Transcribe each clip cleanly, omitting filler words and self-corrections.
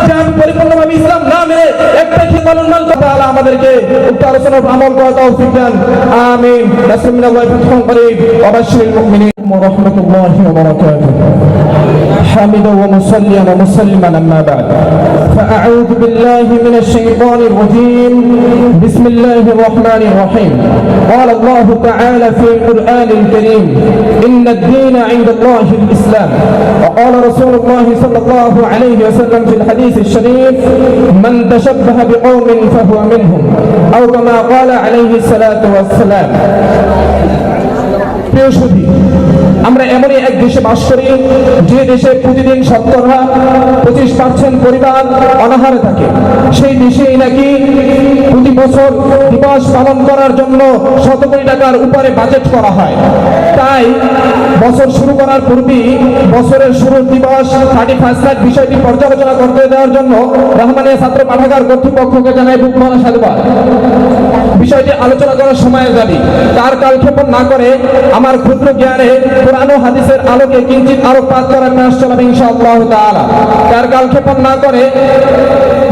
যে আমি পরিপূর্ণভাবে ইসলাম না মেনে একটা কি পালন না করতে, আল্লাহ আমাদেরকে উক্ত আলোচনার আমল করা তৌফিক দেন। আমিন। নাসমিনাল্লাহি ফাতহুন করিব ওয়া বাশশিরিল মুমিনিন ওয়া রাহমাতুল্লাহি ওয়া বারাকাতুহু। حامدا ومصليا ومسلما اما بعد فاعوذ بالله من الشيطان الرجيم بسم الله الرحمن الرحيم قال الله تعالى في القرآن الكريم إن الدين عند الله الإسلام وقال رسول الله صلى الله عليه وسلم في الحديث الشريف من تشبه بقوم فهو منهم أو كما قال عليه الصلاة والسلام। প্রিয় সুধী, আমরা এমনই এক দেশে বাস করি যে দেশে প্রতিদিন 70-25% পরিবার অনাহারে থাকে। সেই দেশেই নাকি প্রতি বছর দিবস পালন করার জন্য শত কোটি টাকার উপরে বাজেট করা হয়। তাই বছর শুরু করার পূর্বেই বছরের শুরুর দিবস 31st নাইট বিষয়টি পর্যালোচনা করতে দেওয়ার জন্য রহমানিয়া ছাত্র পাঠাগার কর্তৃপক্ষকে জানাই বুক ভরা সাধুবাদ। বিষয়টি আলোচনা করার সময় যাবে, তার কালক্ষেপণ না করে আমার ক্ষুদ্র জ্ঞানে কোরআন ও হাদিসের আলোকে কিঞ্চিত আলোকপাত করার প্রয়াস চালাবে ইনশাআল্লাহ তাআলা। তার কালক্ষেপণ না করে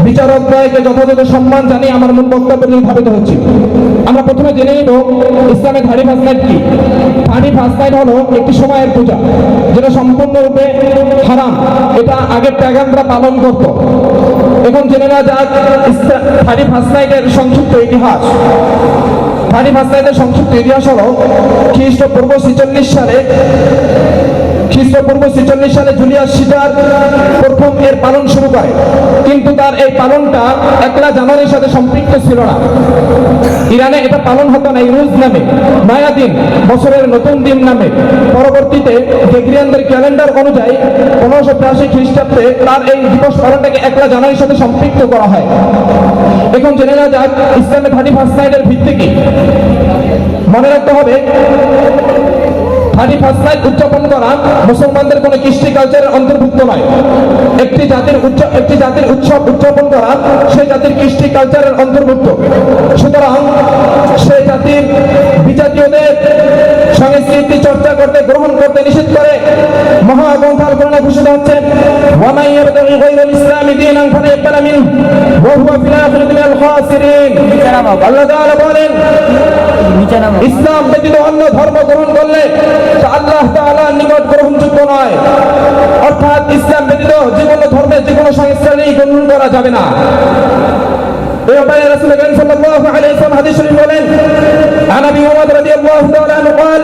বিচারকদ্বয়কে যথাযথ সম্মান জানিয়ে আমার মূল বক্তব্যে ধাবিত হচ্ছি। আমরা প্রথমে জেনে নিব ইসলামে 31st নাইট কি। 31st নাইট হলো একটি সময়ের পূজা, যেটা সম্পূর্ণরূপে হারাম। এটা আগের প্যাগানরা পালন করত। এখন জেনে নেওয়া যাক 31st নাইটের সংক্ষিপ্ত ইতিহাস। 31st নাইটের সংক্ষিপ্ত ইতিহাস হলো খ্রিস্টপূর্ব 46 সালে জুলিয়াস সিজার প্রথম এর পালন শুরু করে, কিন্তু তার এই পালনটা 1 জানুয়ারির সাথে সম্পৃক্ত ছিল না। ইরানে এটা পালন হতো না ইউরুজ নামে, নয়া দিন, বছরের নতুন দিন নামে। পরবর্তীতে গ্রেগরিয়ানদের ক্যালেন্ডার অনুযায়ী 1583 খ্রিস্টাব্দে তার এই দিবস পালনটাকে 1 জানুয়ারির সাথে সম্পৃক্ত করা হয়। এখন জেনে নেওয়া যাক ইসলামে 31st নাইটের ভিত্তি কি। মনে রাখতে হবে 31st নাইট উদযাপন করা মুসলমানদের কোনো কৃষ্টি কালচারের অন্তর্ভুক্ত নয়। একটি জাতির উৎসব উদযাপন করা সেই জাতির কৃষ্টি কালচারের অন্তর্ভুক্ত। সুতরাং সেই জাতির বিজাতীয়দের সংস্কৃতি চর্চা করতে, গ্রহণ করতে নিষেধ করে মহাগ্রন্থ আল কোরআনে ঘোষিত হচ্ছে ওয়া মান ইয়াবতাগি গায়রাল ইসলামি দীনান ফালা ইয়াকবাল মিনহু ওয়া হুয়া ফিল আখিরাতি মিনাল খাসিরিন। আল্লাহ তাআলা বলেন, ইসলাম ব্যতীত অন্য ধর্ম গ্রহণ করলে তা আল্লাহ তাআলার নিকট গ্রহণযোগ্য নয়। অর্থাৎ ইসলাম ব্যতীত যে কোনো ধর্মের যে কোনো সংস্কৃতি গ্রহণ করা যাবে না। এই ব্যাপারে রাসূল করিম সাল্লাল্লাহু আলাইহি ওয়াসাল্লাম হাদিস শরীফ বলেন, আন আবি হুরায়রা রাদিয়াল্লাহু তাআলা আনহু قال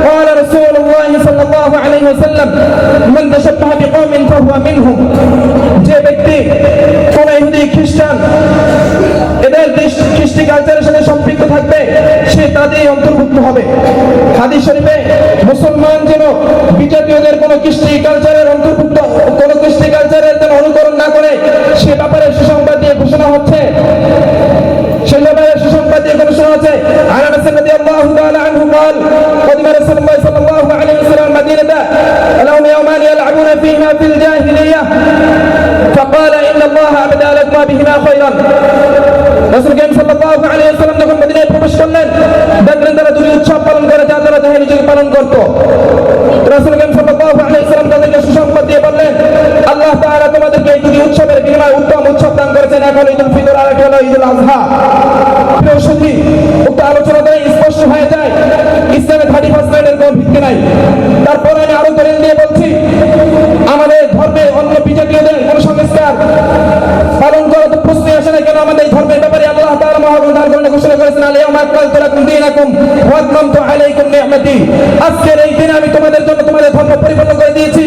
قال رسول الله صلى الله عليه وسلم من تشبه بقوم فهو منهم। যে ব্যক্তি কোন ইহুদি খ্রিস্টান এদের কৃষ্টি কালচারের সাথে সম্পৃক্ত থাকবে সে তাদেরই অন্তর্ভুক্ত হবে। হাদিস শরীফে মুসলমান যেন বিজাতীয়দের কোন কৃষ্টি কালচারের অন্তর্ভুক্ত, কোন কৃষ্টি কালচারের যেন অনুকরণ না করে সে ব্যাপারে সুসংবাদ দিয়ে ঘোষণা হচ্ছে। সেই ব্যাপারে সুসংবাদ দিয়ে ঘোষণা হচ্ছে আনাস রাদিয়াল্লাহু তাআলা আনহু قال قدم رسول الله صلى الله عليه وسلم المدينة لهم يومان يلعبون فيهما في الجاهلية فقال إن الله أبدى لكما بهما خيرا। রাসূল করিম সাল্লাল্লাহু আলাইহি ওয়াসাল্লাম যখন মদিনায় প্রবেশ করলেন, দেখলেন তারা দুটি উৎসব পালন করে যা তারা জাহেলী যুগে পালন করত। রাসূল করিম সাল্লাল্লাহু আলাইহি ওয়াসাল্লাম তাদেরকে সুসংবাদ দিয়ে বললেন, আল্লাহ তাআলা তোমাদেরকে এই দুটি উৎসবের বিনিময়ে উত্তম উৎসব দান করেছেন, এক হলো ঈদুল ফিতর আর এক হলো ঈদুল আযহা। প্রিয় সুধী, উক্ত আলোচনা দ্বারা স্পষ্ট হয়ে যায় ইসলামে 31st নাইটের কোনো ভিত্তি নাই। তারপর আমি আরো দলিল দিয়ে বলছি, আমাদের ধর্মে অন্য বিজাতীয়দের কোন সংস্কার পালন করা তো প্রশ্নই আসে না। কেন আমাদের ধর্মের ব্যাপারে আল্লাহ তাআলা মহাগ্রন্থ আল কোরআনে ঘোষণা করেছেন, আল-ইয়াওমা আকমালতু লাকুম দীনাকুম ওয়া আতমামতু আলাইকুম নি'মাতি। আজকের এই দিনে আমি তোমাদের জন্য তোমাদের ধর্ম পরিপূর্ণ করে দিয়েছি,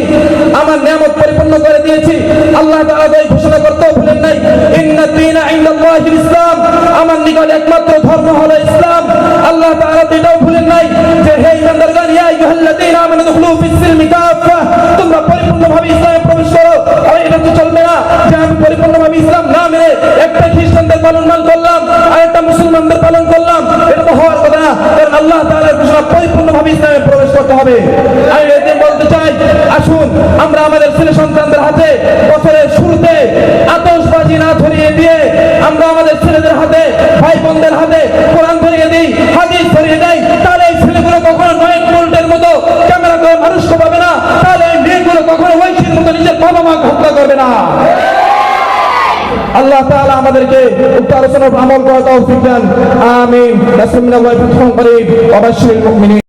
আমার নিয়ামত পরিপূর্ণ করে দিয়েছি। আল্লাহ তাআলা এই ঘোষণা করতেও ভুলেন নাই, ইন্নাদ দীনা ইনদাল্লাহিল ইসলাম, আমার নিকট একমাত্র ধর্ম হলো ইসলাম। আল্লাহ তাআলা এটাও ভুলেন নাই যে হে ইমানদারগণ, ইয়া আইয়ুহাল্লাযীনা আমানু দুখুলু ফিস-সিলমি কাফা, তোমরা পরিপূর্ণভাবে ইসলামে প্রবেশ করো। আর এটা তো চলবে না যে আমি পরিপূর্ণভাবে ইসলাম না মেনে একটা খ্রিস্টানদের পালন করলাম আর একটা মুসলমানদের পালন করলাম। এটা তো হওয়ার কথা না, কারণ আল্লাহ তাআলার ঘোষণা পরিপূর্ণভাবে ইসলামে প্রবেশ করতে হবে। আমি এতে বলতে চাই, আসুন আমরা আমাদের ছেলে সন্তানদের হাতে বছরের শুরুতে আতশবাজি না ধরিয়ে দিয়ে আমরা আমাদের ছেলেদের হাতে, ভাই বোনদের হাতে কোরআন ধরিয়ে দিই, হাদিস ধরিয়ে দেই, তাহলে এই ছেলেগুলো কখনো 9 ভোল্টের মতো ক্যামেরা করে মানুষকে পাবে না। তাহলে এই মেয়েগুলো কখনো ওইসির মতো নিজের বাবা মা হত্যা করবে না। আল্লাহ তাআলা আমাদেরকে উক্ত আলোচনার আমল করার তৌফিক দান। আমিন। রাসূলুল্লাহ ওয়া ফাতহুন করিব ওয়া বাশশিরিল মুমিনিন।